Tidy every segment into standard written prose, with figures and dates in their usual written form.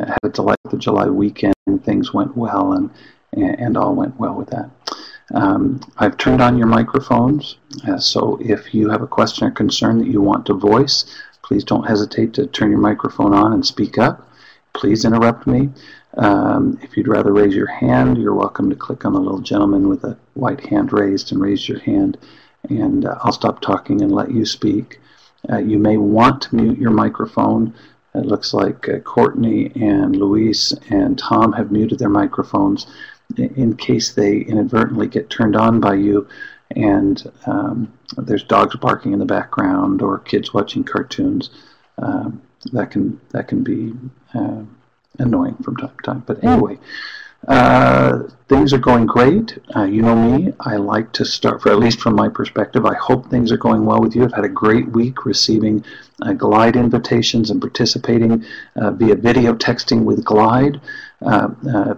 had a delightful July weekend. Things went well, and all went well with that. I've turned on your microphones, so if you have a question or concern that you want to voice, please don't hesitate to turn your microphone on and speak up. Please interrupt me. If you'd rather raise your hand, you're welcome to click on the little gentleman with a white hand raised and raise your hand, and I'll stop talking and let you speak. You may want to mute your microphone. It looks like Courtney and Luis and Tom have muted their microphones in case they inadvertently get turned on by you and there's dogs barking in the background or kids watching cartoons. That can be annoying from time to time. But anyway, things are going great. You know me, I like to start, at least from my perspective, I hope things are going well with you. I've had a great week receiving Glide invitations and participating via video texting with Glide.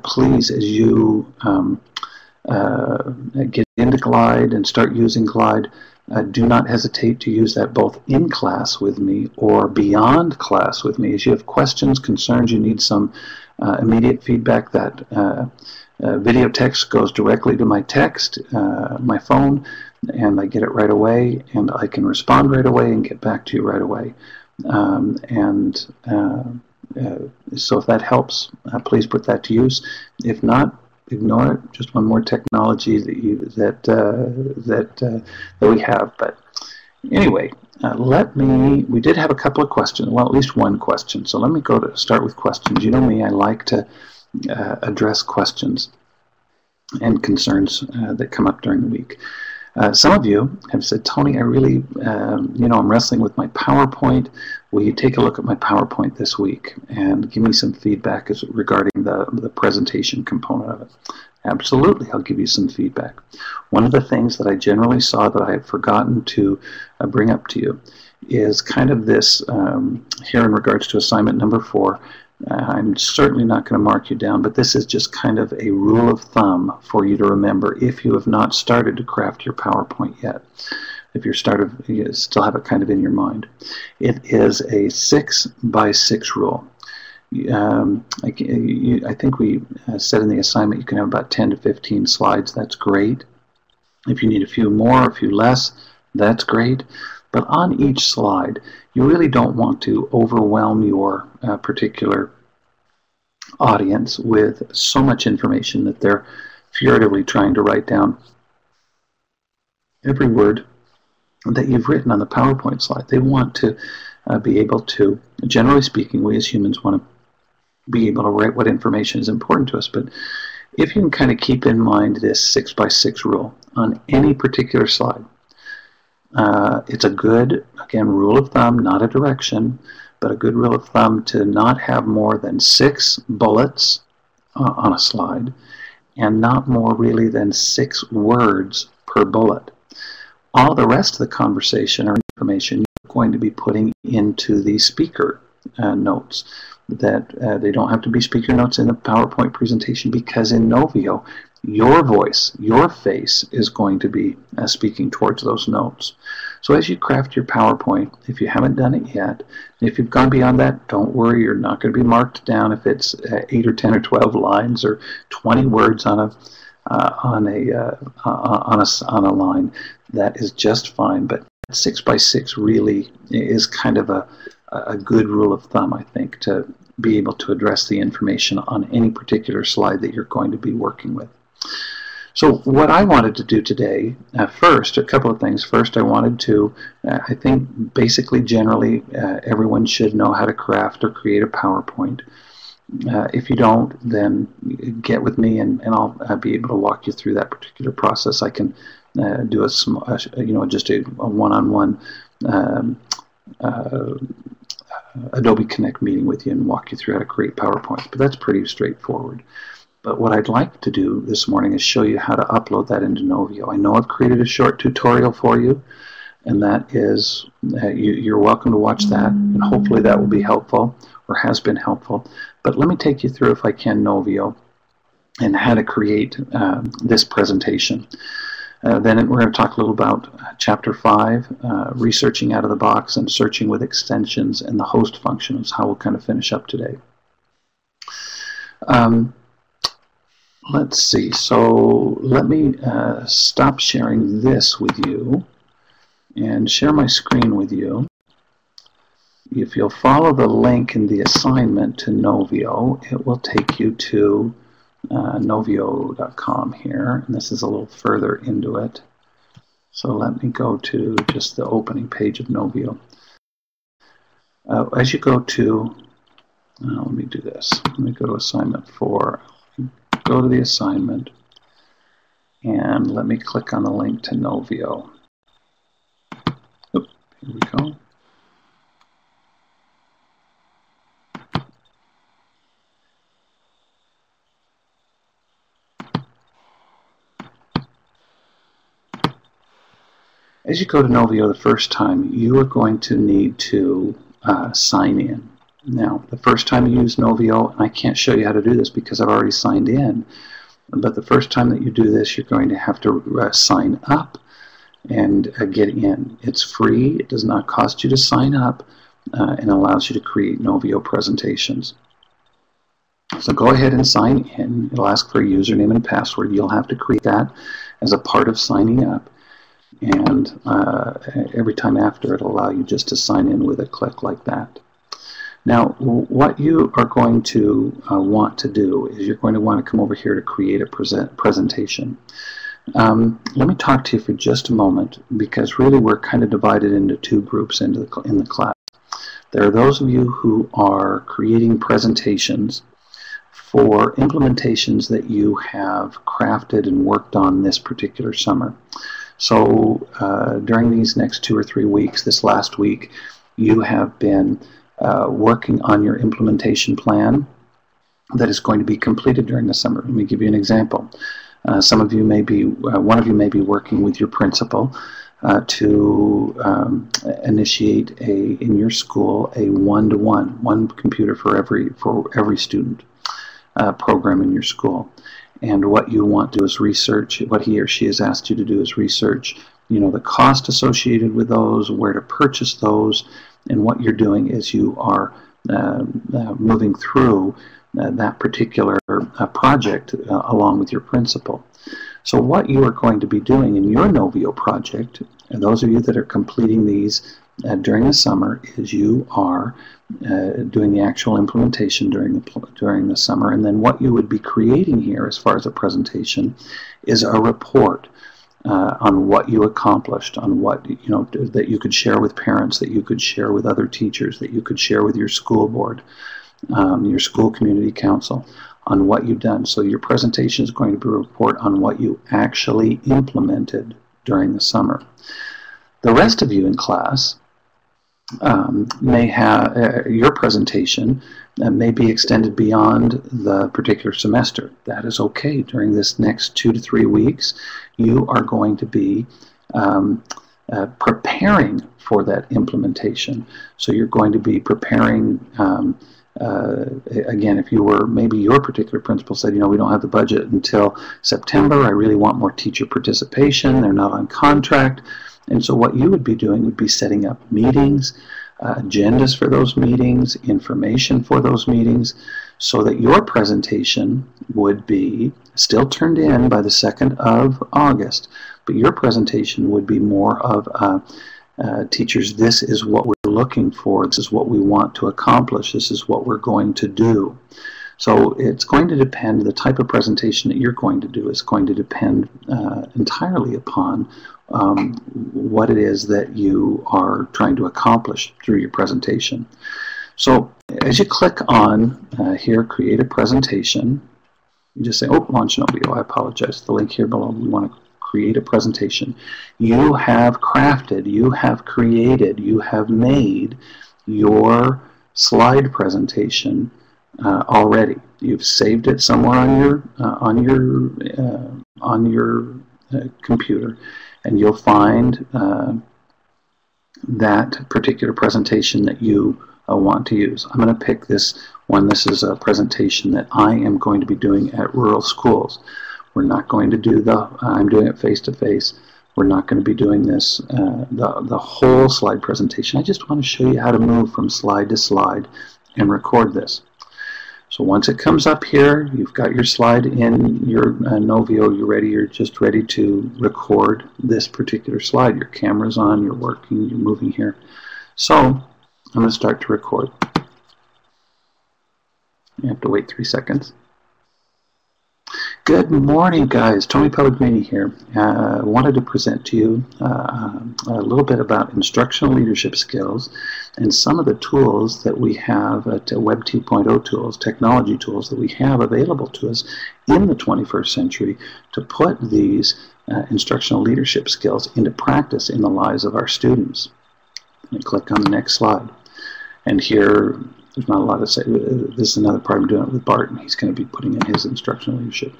Please, as you get into Glide and start using Glide, do not hesitate to use that both in class with me or beyond class with me. As you have questions, concerns, you need some immediate feedback, that video text goes directly to my text, my phone, and I get it right away, and I can respond right away and get back to you right away. So if that helps, please put that to use. If not, ignore it. Just one more technology that we have. But anyway, we did have a couple of questions. Well, at least one question. So let me start with questions. You know me, I like to address questions and concerns that come up during the week. Some of you have said, Tony, I really, I'm wrestling with my PowerPoint. Will you take a look at my PowerPoint this week and give me some feedback regarding the presentation component of it? Absolutely, I'll give you some feedback. One of the things that I generally saw that I had forgotten to bring up to you is kind of this, here in regards to assignment number 4, I'm certainly not going to mark you down, but this is just kind of a rule of thumb for you to remember if you have not started to craft your PowerPoint yet. If you still have it kind of in your mind. It is a 6x6 rule. I think we said in the assignment you can have about 10 to 15 slides. That's great. If you need a few more, a few less, that's great. But on each slide, you really don't want to overwhelm your particular audience with so much information that they're furtively trying to write down every word that you've written on the PowerPoint slide. They want to be able to, generally speaking, we as humans want to be able to write what information is important to us. But if you can kind of keep in mind this 6x6 rule on any particular slide, it's a good, again, rule of thumb, not a direction, but a good rule of thumb to not have more than 6 bullets on a slide and not more really than 6 words per bullet. All the rest of the conversation or information you're going to be putting into the speaker notes. That they don't have to be speaker notes in the PowerPoint presentation, because in Novio, your voice, your face is going to be speaking towards those notes. So as you craft your PowerPoint, if you haven't done it yet, if you've gone beyond that, don't worry, you're not going to be marked down if it's 8 or 10 or 12 lines or 20 words on a line. That is just fine. But 6x6 really is kind of a good rule of thumb, I think, to be able to address the information on any particular slide that you're going to be working with. So what I wanted to do today, first, a couple of things. First, I wanted to, I think basically generally everyone should know how to craft or create a PowerPoint. If you don't, then get with me and I'll be able to walk you through that particular process. I can do just a one-on-one Adobe Connect meeting with you and walk you through how to create PowerPoint. But that's pretty straightforward. But what I'd like to do this morning is show you how to upload that into Novio. I know I've created a short tutorial for you, and that is, you're welcome to watch that, and hopefully that will be helpful, or has been helpful. But let me take you through, if I can, Novio, and how to create this presentation. Then we're going to talk a little about Chapter 5, researching out of the box and searching with extensions, and the host function is how we'll kind of finish up today. Let's see. So let me stop sharing this with you and share my screen with you. If you'll follow the link in the assignment to Novio, it will take you to novio.com here. And this is a little further into it. So let me go to just the opening page of Novio. As you go to, let me do this. Let me go to assignment 4. Go to the assignment and let me click on the link to Novio. Oop, here we go. As you go to Novio the first time, you are going to need to sign in. Now, the first time you use Novio, and I can't show you how to do this because I've already signed in, but the first time that you do this, you're going to have to sign up and get in. It's free. It does not cost you to sign up and allows you to create Novio presentations. So go ahead and sign in. It'll ask for a username and password. You'll have to create that as a part of signing up. And every time after, it'll allow you just to sign in with a click like that. Now, what you are going to want to do is you're going to want to come over here to create a presentation. Let me talk to you for just a moment, because really we're kind of divided into two groups in the class. There are those of you who are creating presentations for implementations that you have crafted and worked on this particular summer. So during these next 2 or 3 weeks, this last week, you have been working on your implementation plan that is going to be completed during the summer. Let me give you an example. Some of you may be, one of you may be working with your principal to initiate in your school a one computer for every student program in your school. And what you want to do is research, what he or she has asked you to do is research, the cost associated with those, where to purchase those, and what you're doing is you are moving through that particular project along with your principal. So what you are going to be doing in your Novio project, and those of you that are completing these during the summer, is you are doing the actual implementation during the summer, and then what you would be creating here as far as a presentation is a report on what you accomplished, on what that you could share with parents, that you could share with other teachers, that you could share with your school board, your school community council, on what you've done. So your presentation is going to be a report on what you actually implemented during the summer. The rest of you in class may have your presentation may be extended beyond the particular semester. That is okay. During this next 2 to 3 weeks, you are going to be preparing for that implementation. So you're going to be preparing, again, if you were, maybe your particular principal said, we don't have the budget until September, I really want more teacher participation, they're not on contract. And so what you would be doing would be setting up meetings, agendas for those meetings, information for those meetings, so that your presentation would be still turned in by the 2nd of August. But your presentation would be more of teachers, this is what we're looking for, this is what we want to accomplish, this is what we're going to do. So it's going to depend, the type of presentation that you're going to do is going to depend entirely upon what it is that you are trying to accomplish through your presentation. So as you click on here, create a presentation, you just say, oh, launch Novio, I apologize, the link here below, we want to create a presentation. You have crafted, you have created, you have made your slide presentation already. You've saved it somewhere on your computer, and you'll find that particular presentation that you want to use. I'm going to pick this one. This is a presentation that I am going to be doing at rural schools. We're not going to do I'm doing it face-to-face. We're not going to be doing this, the whole slide presentation. I just want to show you how to move from slide to slide and record this. So once it comes up here, you've got your slide in your Novio, you're just ready to record this particular slide. Your camera's on, you're working, you're moving here. So I'm going to start to record. You have to wait 3 seconds. Good morning, guys. Tony Pellegrini here. I wanted to present to you a little bit about instructional leadership skills and some of the tools that we have at Web 2.0 tools, technology tools that we have available to us in the 21st century to put these instructional leadership skills into practice in the lives of our students. Let me click on the next slide. And here, there's not a lot to say. This is another part I'm doing it with Bart, and he's going to be putting in his instructional leadership.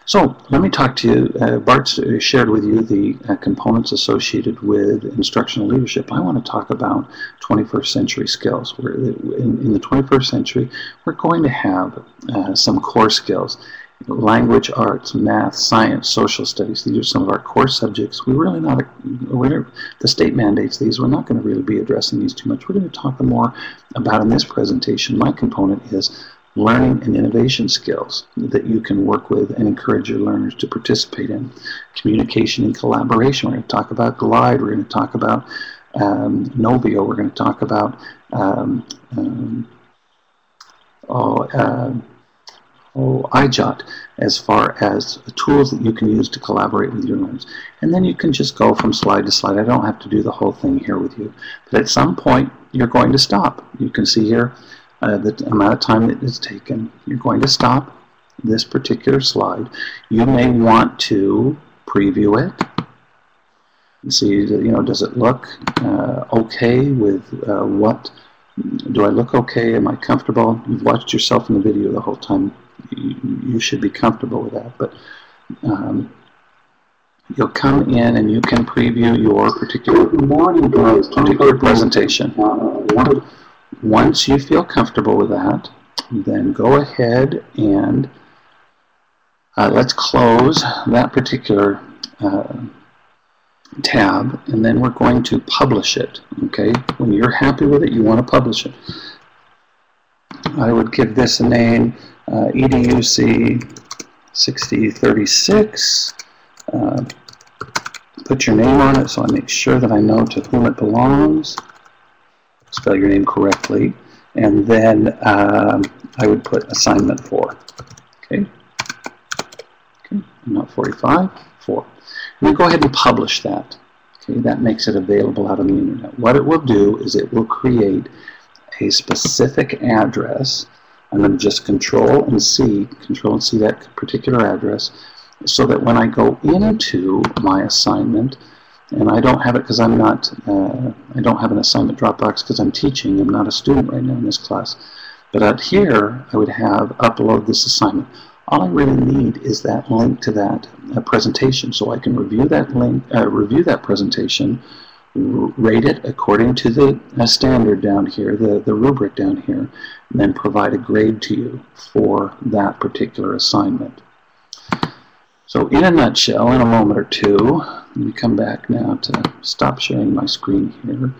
So let me talk to you. Bart shared with you the components associated with instructional leadership. I want to talk about 21st century skills. In the 21st century, we're going to have some core skills. Language, arts, math, science, social studies. These are some of our core subjects. The state mandates these. We're not going to really be addressing these too much. We're going to talk more about, in this presentation, my component is learning and innovation skills that you can work with and encourage your learners to participate in. Communication and collaboration. We're going to talk about Glide. We're going to talk about Novio. We're going to talk about iJot, as far as tools that you can use to collaborate with your learners. And then you can just go from slide to slide. I don't have to do the whole thing here with you. But at some point, you're going to stop. You can see here the amount of time that it's taken. You're going to stop this particular slide. You may want to preview it and see, does it look okay with what? Do I look okay? Am I comfortable? You've watched yourself in the video the whole time. You should be comfortable with that, but you'll come in and you can preview your particular presentation. Once you feel comfortable with that, then go ahead and let's close that particular tab, and then we're going to publish it. Okay, when you're happy with it, you want to publish it. I would give this a name, EDUC 6036. Put your name on it so I make sure that I know to whom it belongs. Spell your name correctly. And then I would put assignment 4. Okay, not 45, 4. And then go ahead and publish that. Okay, that makes it available out on the internet. What it will do is it will create a specific address. I'm going to just control and C that particular address, so that when I go into my assignment, and I don't have it because I'm not, I don't have an assignment Dropbox because I'm teaching. I'm not a student right now in this class. But out here, I would have upload this assignment. All I really need is that link to that presentation, so I can review that link, review that presentation, rate it according to the standard down here, the rubric down here, and then provide a grade to you for that particular assignment. So in a nutshell, in a moment or two, let me come back now to stop sharing my screen here.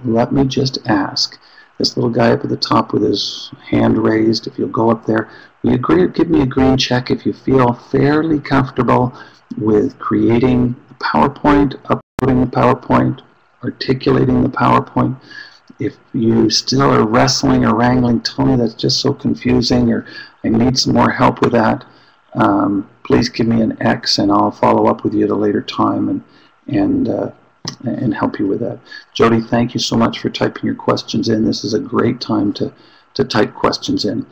Let me just ask, this little guy up at the top with his hand raised, if you'll go up there, will you give me a green check if you feel fairly comfortable with creating the PowerPoint, uploading the PowerPoint, articulating the PowerPoint. If you still are wrestling or wrangling, Tony, that's just so confusing, or I need some more help with that, please give me an X and I'll follow up with you at a later time and help you with that. Jody, thank you so much for typing your questions in. This is a great time to type questions in.